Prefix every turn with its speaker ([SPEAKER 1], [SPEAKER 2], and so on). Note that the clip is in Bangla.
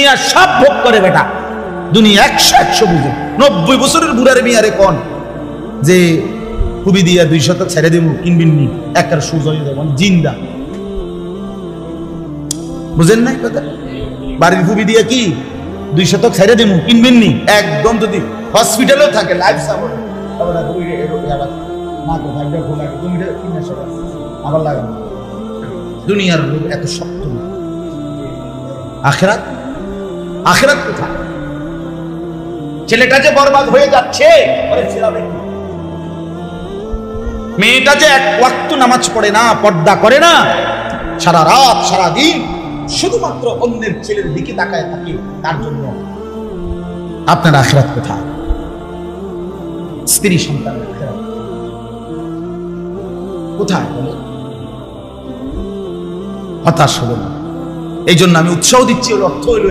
[SPEAKER 1] দুনিয়া সব ভোগ করে বেটা, দুনিয়া 100 বুঝে। 90 বছরের বুড়ারে মিয়ারে কোন যে খুবই দিয়া 2 শতক ছেড়ে দিব কিনবিন নি, একবার সুজয় দেব জিন্দা, বুঝেন নাই কথা? বাড়ির খুবি দিয়া কি 2 শতক ছেড়ে দিব কিনবিন নি, একদম যদি হসপিটালেও থাকে লাইফ সাপোর্ট আবার লাগানো। দুনিয়ার লোক এত শক্ত না। আখিরাত, আখিরাত কোথায়? ছেলেটা যে বরবাদ হয়ে যাচ্ছে, মেয়েটা যে এক ওয়াক্ত নামাজ পড়ে না, পর্দা করে না, সারা রাত সারা দিন শুধুমাত্র অন্যের ছেলের দিকে তাকায় থাকে, তার জন্য আপনার আখিরাত কোথায়? স্ত্রী সন্তানের আখিরাত কোথায় বলে? হতাশ হলো না। এই জন্য আমি উৎসাহ দিচ্ছি, অর্থ হইল